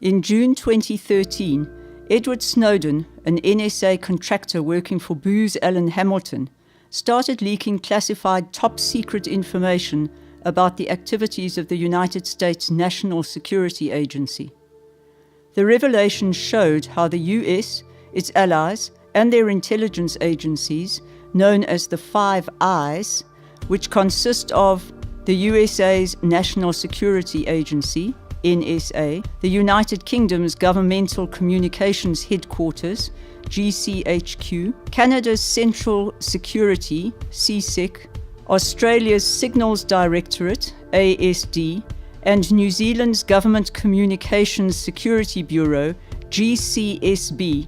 In June 2013, Edward Snowden, an NSA contractor working for Booz Allen Hamilton, started leaking classified top-secret information about the activities of the United States National Security Agency. The revelations showed how the US, its allies, and their intelligence agencies, known as the Five Eyes, which consist of the USA's National Security Agency, NSA, the United Kingdom's Governmental Communications Headquarters, GCHQ, Canada's Central Security, CSEC, Australia's Signals Directorate, ASD, and New Zealand's Government Communications Security Bureau, GCSB,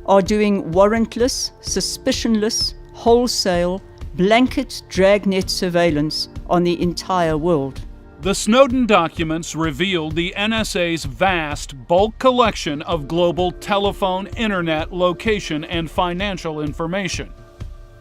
are doing warrantless, suspicionless, wholesale, blanket dragnet surveillance on the entire world. The Snowden documents revealed the NSA's vast bulk collection of global telephone, internet, location, and financial information.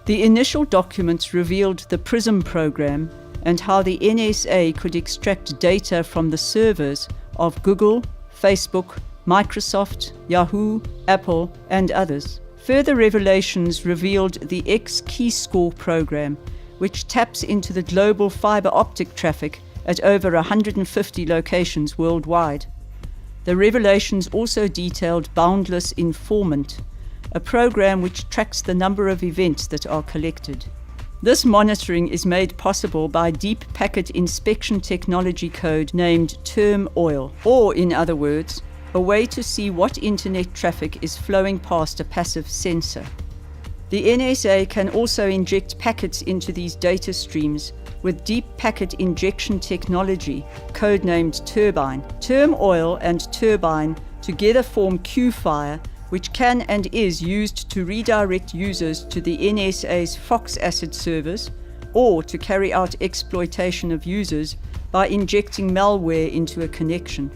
The initial documents revealed the PRISM program and how the NSA could extract data from the servers of Google, Facebook, Microsoft, Yahoo, Apple, and others. Further revelations revealed the X-Keyscore program, which taps into the global fiber optic traffic at over 150 locations worldwide. The revelations also detailed Boundless Informant, a program which tracks the number of events that are collected. This monitoring is made possible by deep packet inspection technology code named TermOil, or in other words, a way to see what internet traffic is flowing past a passive sensor. The NSA can also inject packets into these data streams with deep packet injection technology, codenamed Turbine. TermOil and Turbine together form Q-Fire, which can and is used to redirect users to the NSA's Fox Acid servers or to carry out exploitation of users by injecting malware into a connection.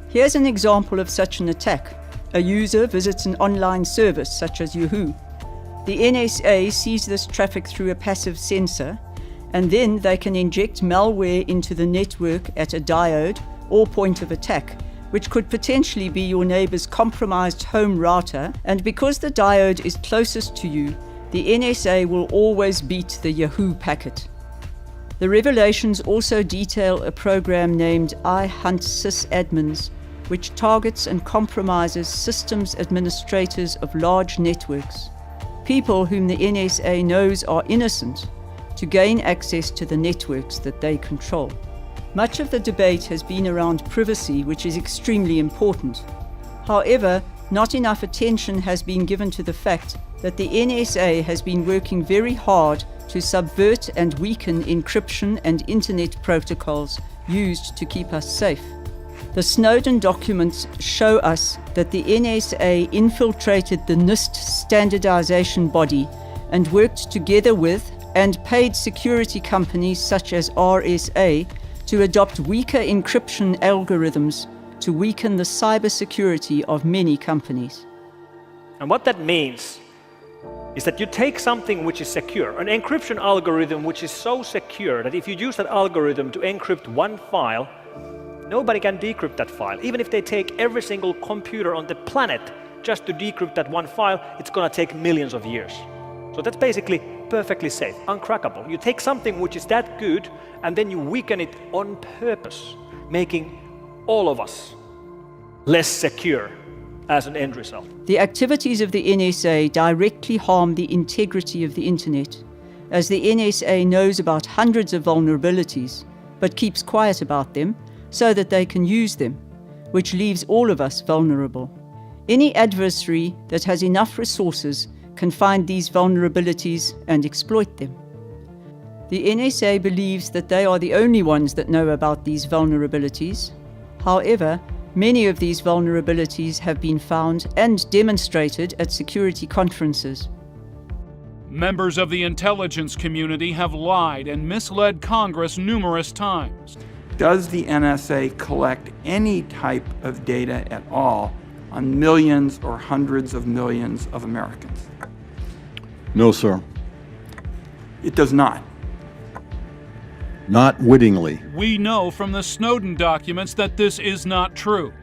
Here's an example of such an attack. A user visits an online service such as Yahoo. The NSA sees this traffic through a passive sensor, and then they can inject malware into the network at a diode or point of attack, which could potentially be your neighbor's compromised home router, and because the diode is closest to you, the NSA will always beat the Yahoo packet. The revelations also detail a program named iHunt sysadmins, which targets and compromises systems administrators of large networks, people whom the NSA knows are innocent, to gain access to the networks that they control. Much of the debate has been around privacy, which is extremely important. However, not enough attention has been given to the fact that the NSA has been working very hard to subvert and weaken encryption and internet protocols used to keep us safe. The Snowden documents show us that the NSA infiltrated the NIST standardization body and worked together with and paid security companies such as RSA to adopt weaker encryption algorithms to weaken the cybersecurity of many companies. And what that means is that you take something which is secure, an encryption algorithm which is so secure that if you use that algorithm to encrypt one file, nobody can decrypt that file. Even if they take every single computer on the planet just to decrypt that one file, it's going to take millions of years. So that's basically perfectly safe, uncrackable. You take something which is that good and then you weaken it on purpose, making all of us less secure as an end result. The activities of the NSA directly harm the integrity of the internet, as the NSA knows about hundreds of vulnerabilities, but keeps quiet about them so that they can use them, which leaves all of us vulnerable. Any adversary that has enough resources can find these vulnerabilities and exploit them. The NSA believes that they are the only ones that know about these vulnerabilities. However, many of these vulnerabilities have been found and demonstrated at security conferences. Members of the intelligence community have lied and misled Congress numerous times. Does the NSA collect any type of data at all on millions or hundreds of millions of Americans? No, sir. It does not. Not wittingly. We know from the Snowden documents that this is not true.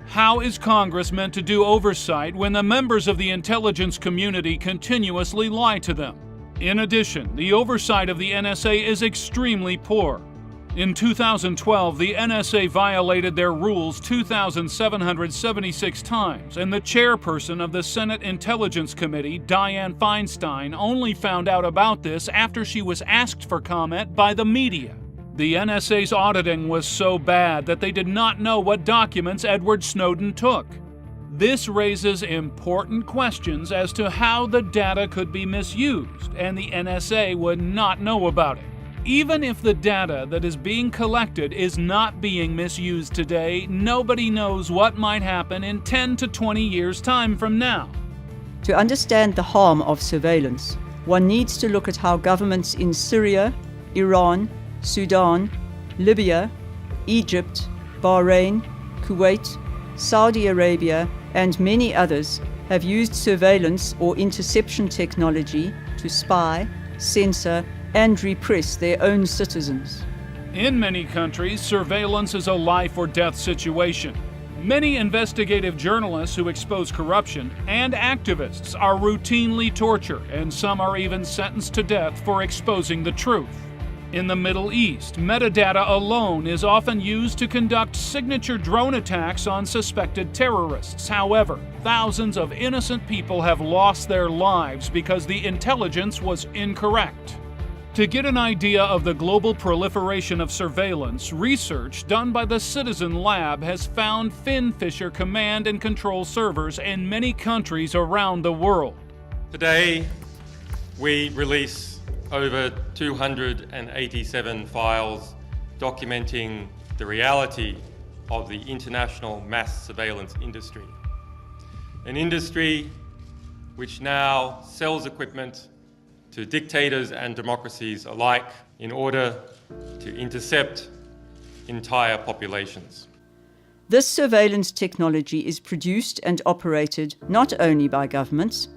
How is Congress meant to do oversight when the members of the intelligence community continuously lie to them? In addition, the oversight of the NSA is extremely poor. In 2012, the NSA violated their rules 2,776 times, and the chairperson of the Senate Intelligence Committee, Dianne Feinstein, only found out about this after she was asked for comment by the media. The NSA's auditing was so bad that they did not know what documents Edward Snowden took. This raises important questions as to how the data could be misused, and the NSA would not know about it. Even if the data that is being collected is not being misused today, nobody knows what might happen in 10 to 20 years' time from now. To understand the harm of surveillance, one needs to look at how governments in Syria, Iran, Sudan, Libya, Egypt, Bahrain, Kuwait, Saudi Arabia, and many others have used surveillance or interception technology to spy, censor, and repress their own citizens. In many countries, surveillance is a life or death situation. Many investigative journalists who expose corruption and activists are routinely tortured, and some are even sentenced to death for exposing the truth. In the Middle East, metadata alone is often used to conduct signature drone attacks on suspected terrorists. However, thousands of innocent people have lost their lives because the intelligence was incorrect. To get an idea of the global proliferation of surveillance, research done by the Citizen Lab has found Finfisher command and control servers in many countries around the world. Today, we release over 287 files documenting the reality of the international mass surveillance industry. An industry which now sells equipment to dictators and democracies alike in order to intercept entire populations. This surveillance technology is produced and operated not only by governments,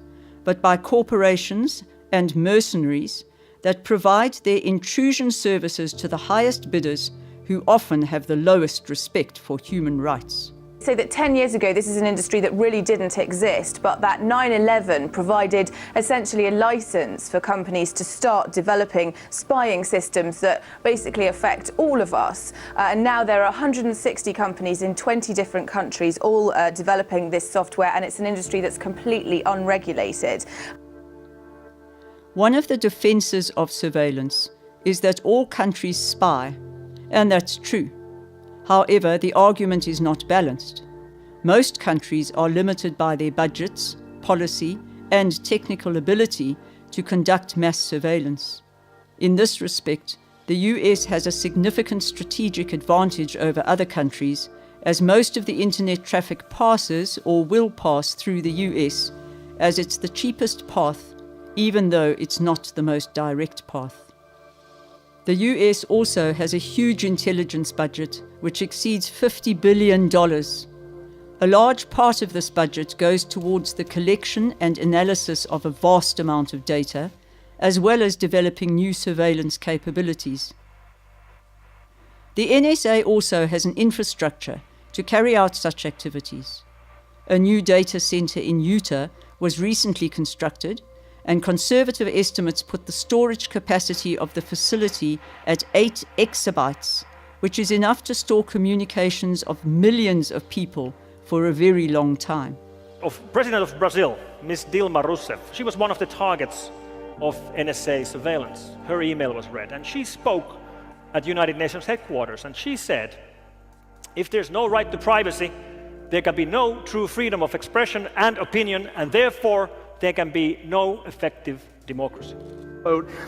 but by corporations and mercenaries that provide their intrusion services to the highest bidders, who often have the lowest respect for human rights. Say that 10 years ago this is an industry that really didn't exist, but that 9/11 provided essentially a license for companies to start developing spying systems that basically affect all of us. And now there are 160 companies in 20 different countries all developing this software, and it's an industry that's completely unregulated. One of the defenses of surveillance is that all countries spy, and that's true. However, the argument is not balanced. Most countries are limited by their budgets, policy, and technical ability to conduct mass surveillance. In this respect, the US has a significant strategic advantage over other countries, as most of the internet traffic passes or will pass through the US, as it's the cheapest path, even though it's not the most direct path. The US also has a huge intelligence budget, which exceeds $50 billion. A large part of this budget goes towards the collection and analysis of a vast amount of data, as well as developing new surveillance capabilities. The NSA also has an infrastructure to carry out such activities. A new data center in Utah was recently constructed, and conservative estimates put the storage capacity of the facility at 8 exabytes, which is enough to store communications of millions of people for a very long time. President of Brazil, Ms. Dilma Rousseff, she was one of the targets of NSA surveillance. Her email was read, and she spoke at United Nations headquarters, and she said, if there's no right to privacy, there can be no true freedom of expression and opinion, and therefore there can be no effective democracy.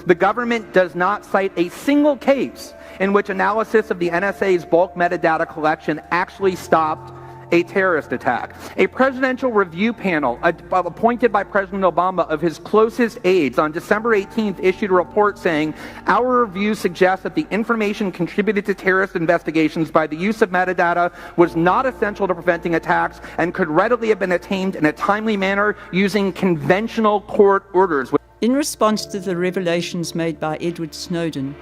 The government does not cite a single case in which analysis of the NSA's bulk metadata collection actually stopped a terrorist attack. A presidential review panel appointed by President Obama of his closest aides on December 18th issued a report saying, our review suggests that the information contributed to terrorist investigations by the use of metadata was not essential to preventing attacks and could readily have been attained in a timely manner using conventional court orders. In response to the revelations made by Edward Snowden,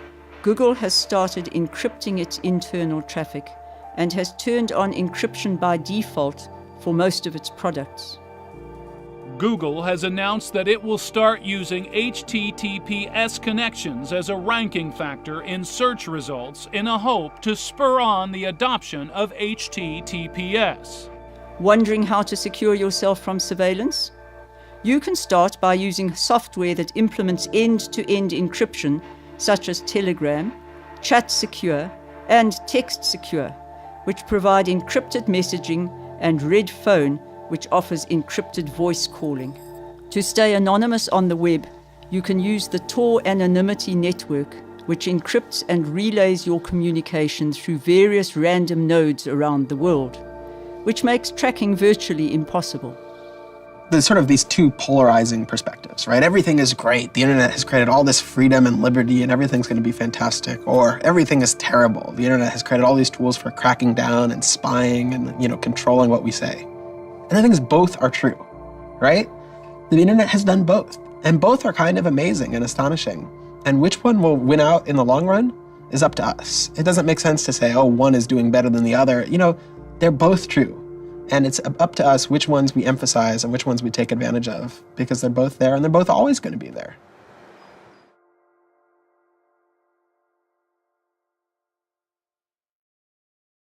Google has started encrypting its internal traffic, and has turned on encryption by default for most of its products. Google has announced that it will start using HTTPS connections as a ranking factor in search results in a hope to spur on the adoption of HTTPS. Wondering how to secure yourself from surveillance? You can start by using software that implements end-to-end encryption, such as Telegram, Chat Secure, and Text Secure, which provide encrypted messaging, and Red Phone, which offers encrypted voice calling. To stay anonymous on the web, you can use the Tor anonymity network, which encrypts and relays your communication through various random nodes around the world, which makes tracking virtually impossible. There's sort of these two polarizing perspectives, right? Everything is great. The internet has created all this freedom and liberty and everything's going to be fantastic. Or everything is terrible. The internet has created all these tools for cracking down and spying and, controlling what we say. And I think both are true, right? The internet has done both. And both are kind of amazing and astonishing. And which one will win out in the long run is up to us. It doesn't make sense to say, oh, one is doing better than the other. They're both true. And it's up to us which ones we emphasize and which ones we take advantage of, because they're both there and they're both always going to be there.